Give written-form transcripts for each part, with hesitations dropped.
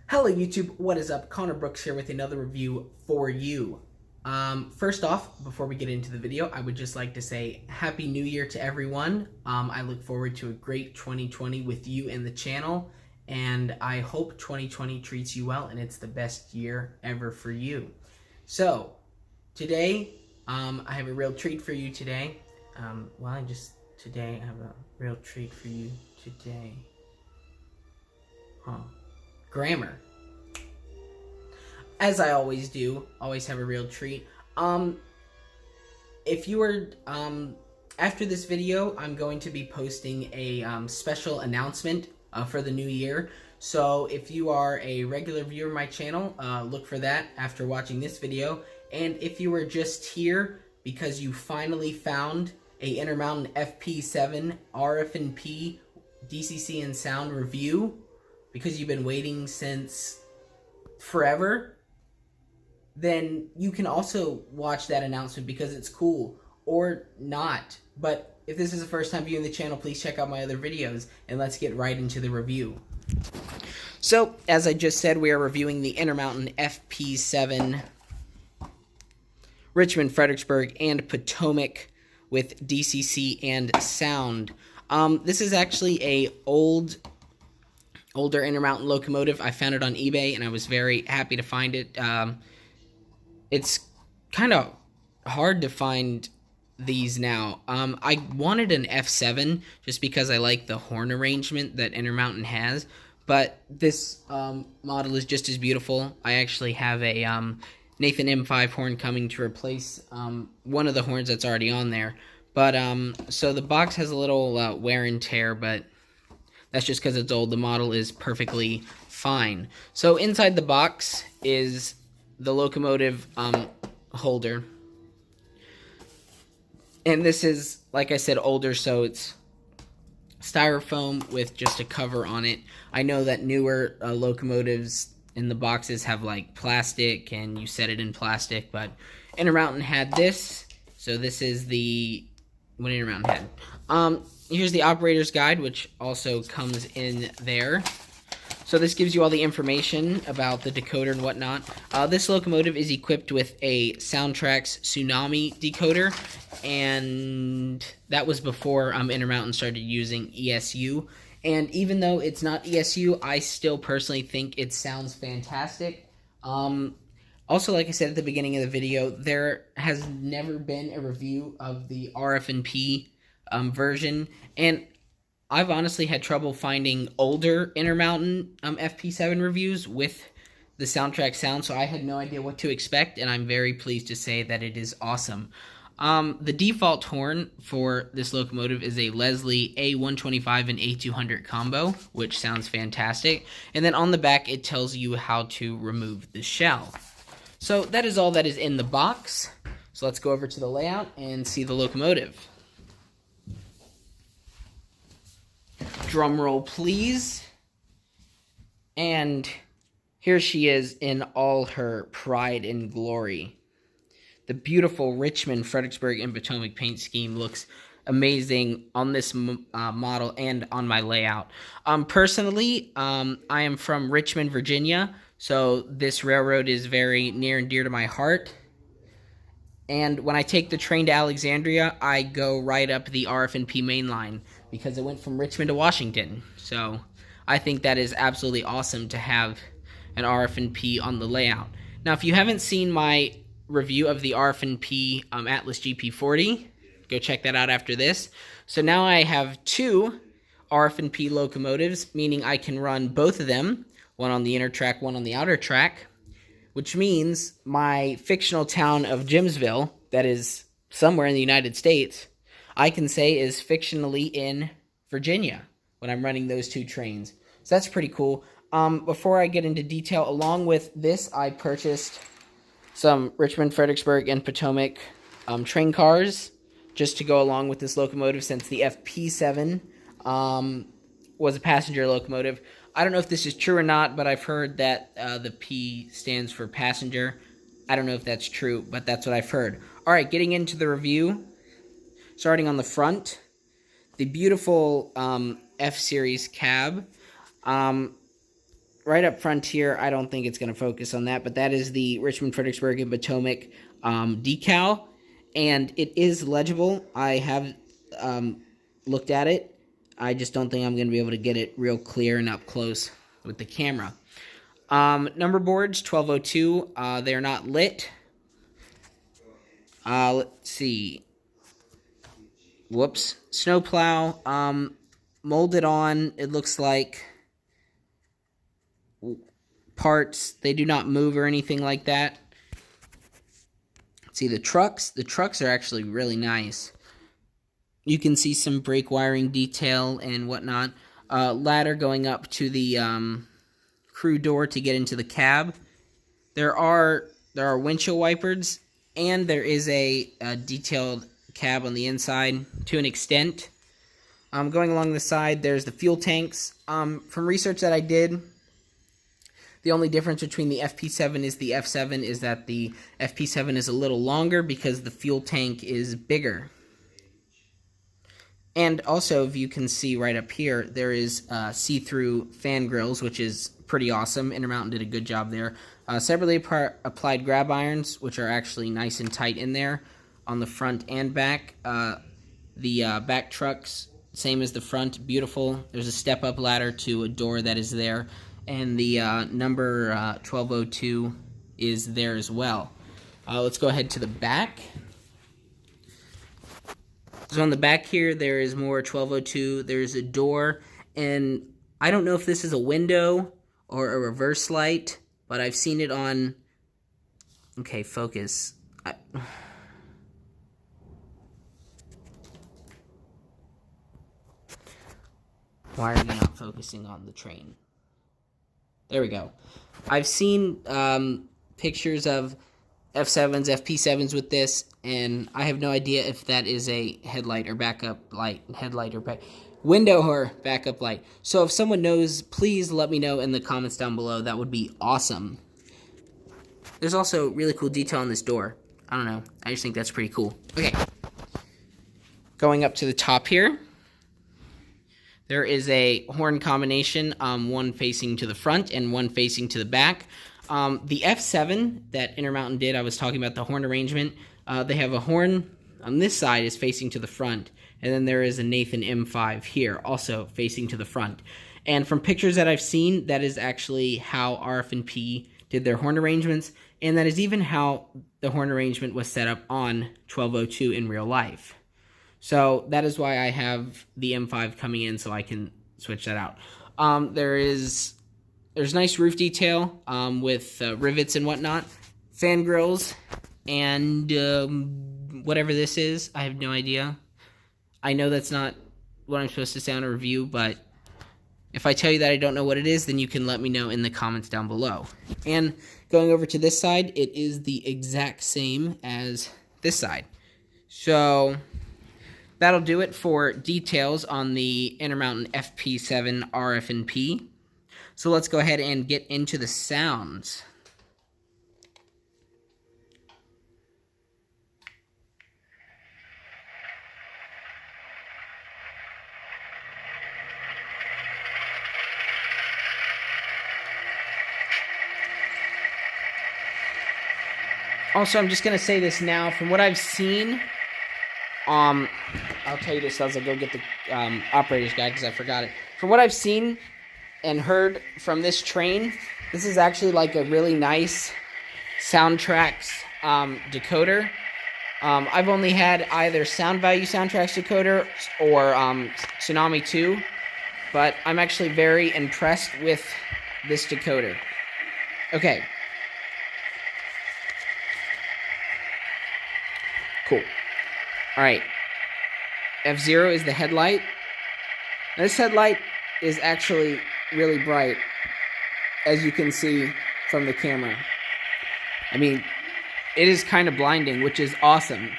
Hello YouTube, what is up? Connor Brooks here with another review for you. First off, before we get into the video, I would just like to say Happy New Year to everyone. I look forward to a great 2020 with you and the channel, and I hope 2020 treats you well and it's the best year ever for you. So, today, I have a real treat for you today. I have a real treat for you today. Grammar. As I always do, always have a real treat. If you are, after this video, I'm going to be posting a special announcement for the new year. So if you are a regular viewer of my channel, look for that after watching this video. And if you were just here because you finally found a Intermountain FP7 RF&P DCC and sound review, because you've been waiting since forever, then you can also watch that announcement because it's cool, or not. But if this is the first time viewing the channel, please check out my other videos, and let's get right into the review. So, as I just said, we are reviewing the Intermountain FP7 Richmond, Fredericksburg, and Potomac with DCC and sound. This is actually a older Intermountain locomotive. I found it on eBay, and I was very happy to find it. It's kind of hard to find these now. I wanted an F7 just because I like the horn arrangement that Intermountain has, but this model is just as beautiful. I actually have a Nathan M5 horn coming to replace one of the horns that's already on there. But so the box has a little wear and tear, but that's just because it's old. The model is perfectly fine. So inside the box is the locomotive holder. And this is, like I said, older, so it's styrofoam with just a cover on it. I know that newer locomotives in the boxes have like plastic, and you set it in plastic, but Intermountain had this. So this is what Intermountain had. Here's the operator's guide, which also comes in there. So this gives you all the information about the decoder and whatnot. This locomotive is equipped with a Soundtrax Tsunami decoder, and that was before Intermountain started using ESU. And even though it's not ESU, I still personally think it sounds fantastic. Also, like I said at the beginning of the video, there has never been a review of the RF&P version, and I've honestly had trouble finding older Intermountain FP7 reviews with the Soundtrax sound, so I had no idea what to expect, and I'm very pleased to say that it is awesome. The default horn for this locomotive is a Leslie A125 and A200 combo, which sounds fantastic, and then on the back it tells you how to remove the shell. So that is all that is in the box. So let's go over to the layout and see the locomotive. Drum roll, please. And here she is in all her pride and glory. The beautiful Richmond, Fredericksburg, and Potomac paint scheme looks amazing on this model and on my layout. Personally, I am from Richmond, Virginia, so this railroad is very near and dear to my heart. And when I take the train to Alexandria, I go right up the RF&P main line because it went from Richmond to Washington. So I think that is absolutely awesome to have an RF&P on the layout. Now, if you haven't seen my review of the RF&P Atlas GP40, go check that out after this. So now I have two RF&P locomotives, meaning I can run both of them, one on the inner track, one on the outer track, which means my fictional town of Jimsville, that is somewhere in the United States, I can say is fictionally in Virginia when I'm running those two trains. So that's pretty cool. Before I get into detail, along with this, I purchased some Richmond, Fredericksburg, and Potomac train cars just to go along with this locomotive, since the FP7 was a passenger locomotive. I don't know if this is true or not, but I've heard that the P stands for passenger. I don't know if that's true, but that's what I've heard. All right, getting into the review. Starting on the front, the beautiful F-Series cab. right up front here, I don't think it's going to focus on that, but that is the Richmond, Fredericksburg, and Potomac decal, and it is legible. I have looked at it. I just don't think I'm going to be able to get it real clear and up close with the camera. Number boards, 1202. They're not lit. Let's see. Whoops. Snowplow. Molded on. It looks like parts. They do not move or anything like that. See the trucks. The trucks are actually really nice. You can see some brake wiring detail and whatnot. Ladder going up to the crew door to get into the cab. There are windshield wipers, and there is a detailed cab on the inside to an extent. Going along the side, there's the fuel tanks. From research that I did, the only difference between the FP7 is the F7 is that the FP7 is a little longer because the fuel tank is bigger. And also, if you can see right up here, there is see-through fan grills, which is pretty awesome. Intermountain did a good job there. Separately applied grab irons, which are actually nice and tight in there on the front and back. The back trucks, same as the front, beautiful. There's a step-up ladder to a door that is there. And the number 1202 is there as well. Let's go ahead to the back. So on the back here, there is more 1202. There's a door, and I don't know if this is a window or a reverse light, but I've seen it on... Okay, focus. Why are you not focusing on the train? There we go. I've seen pictures of F7s, FP7s with this, and I have no idea if that is a headlight or backup light, window or backup light. So if someone knows, please let me know in the comments down below. That would be awesome. There's also really cool detail on this door. I don't know. I just think that's pretty cool. Okay. Going up to the top here, there is a horn combination, one facing to the front and one facing to the back. The F7 that Intermountain did, I was talking about the horn arrangement. They have a horn on this side is facing to the front, and then there is a Nathan M5 here, also facing to the front. And from pictures that I've seen, that is actually how RF&P did their horn arrangements, and that is even how the horn arrangement was set up on 1202 in real life. So that is why I have the M5 coming in, so I can switch that out. There's nice roof detail with rivets and whatnot, fan grills, and whatever this is. I have no idea. I know that's not what I'm supposed to say on a review, but if I tell you that I don't know what it is, then you can let me know in the comments down below. And going over to this side, it is the exact same as this side. So that'll do it for details on the Intermountain FP7 RF&P. So let's go ahead and get into the sounds. Also, I'm just going to say this now. From what I've seen, I'll tell you this as I go get the operator's guide because I forgot it. From what I've seen and heard from this train, this is actually like a really nice soundtracks decoder. I've only had either Sound Value Soundtracks decoder or Tsunami 2, but I'm actually very impressed with this decoder. Okay. Cool. Alright. F0 is the headlight. Now, this headlight is actually really bright, as you can see from the camera. I mean, it is kind of blinding, which is awesome.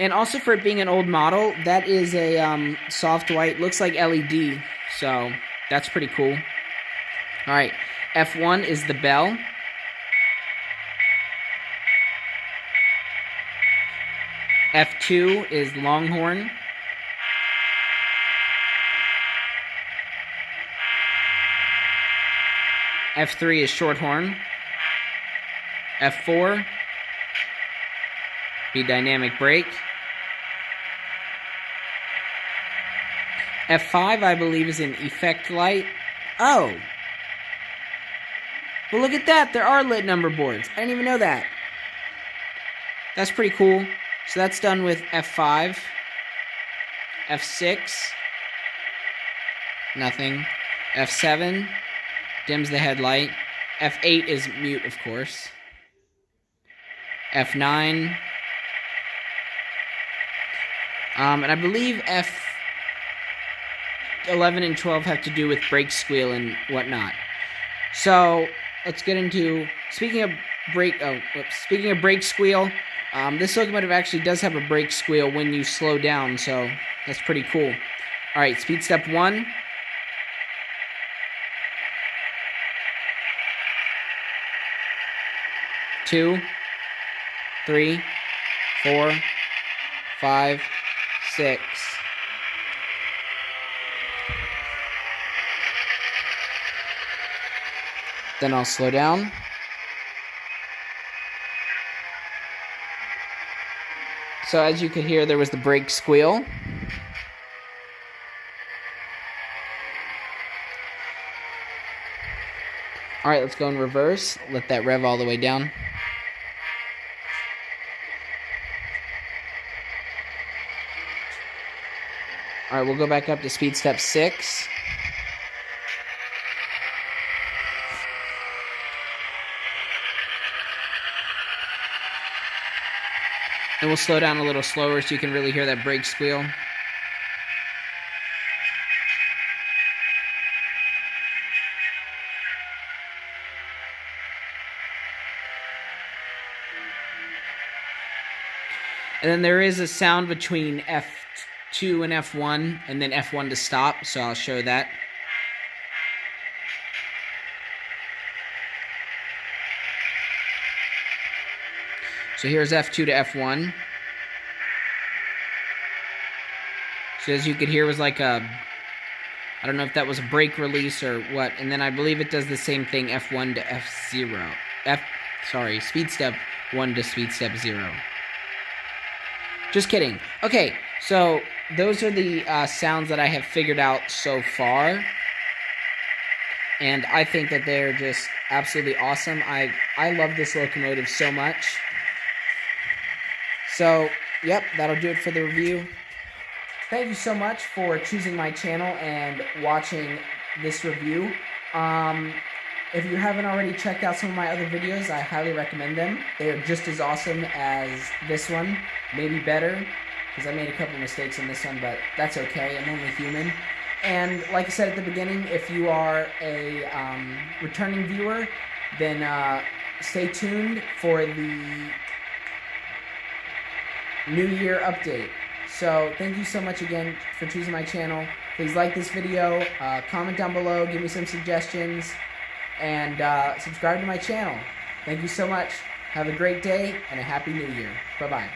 And also for it being an old model, that is a soft white, looks like LED, so that's pretty cool. Alright, F1 is the bell. F2 is Longhorn. F3 is short horn. F4, be dynamic brake. F5, I believe, is an effect light. Oh! Well, look at that. There are lit number boards. I didn't even know that. That's pretty cool. So that's done with F5. F6. Nothing. F7. Dims the headlight. F8 is mute, of course. F9. And I believe F11 and 12 have to do with brake squeal and whatnot. So let's get into speaking of brake squeal. This locomotive actually does have a brake squeal when you slow down, so that's pretty cool. All right, speed step 1. Two, 3, 4, 5, 6. Then I'll slow down. So as you could hear, there was the brake squeal. All right, let's go in reverse. Let that rev all the way down. All right, we'll go back up to speed step 6. And we'll slow down a little slower so you can really hear that brake squeal. And then there is a sound between F2 and F1, and then F1 to stop, so I'll show that. So here's F2 to F1. So as you could hear, it was like a, I don't know if that was a brake release or what. And then I believe it does the same thing, F1 to F0. Speed step 1 to speed step 0. Just kidding. Okay, so those are the sounds that I have figured out so far. And I think that they're just absolutely awesome. I love this locomotive so much. So, yep, that'll do it for the review. Thank you so much for choosing my channel and watching this review. If you haven't already checked out some of my other videos, I highly recommend them. They are just as awesome as this one, maybe better, because I made a couple mistakes in this one, but that's okay. I'm only human. And like I said at the beginning, if you are a returning viewer, then stay tuned for the New Year update. So thank you so much again for choosing my channel. Please like this video, comment down below, give me some suggestions, and subscribe to my channel. Thank you so much. Have a great day and a happy New Year. Bye-bye.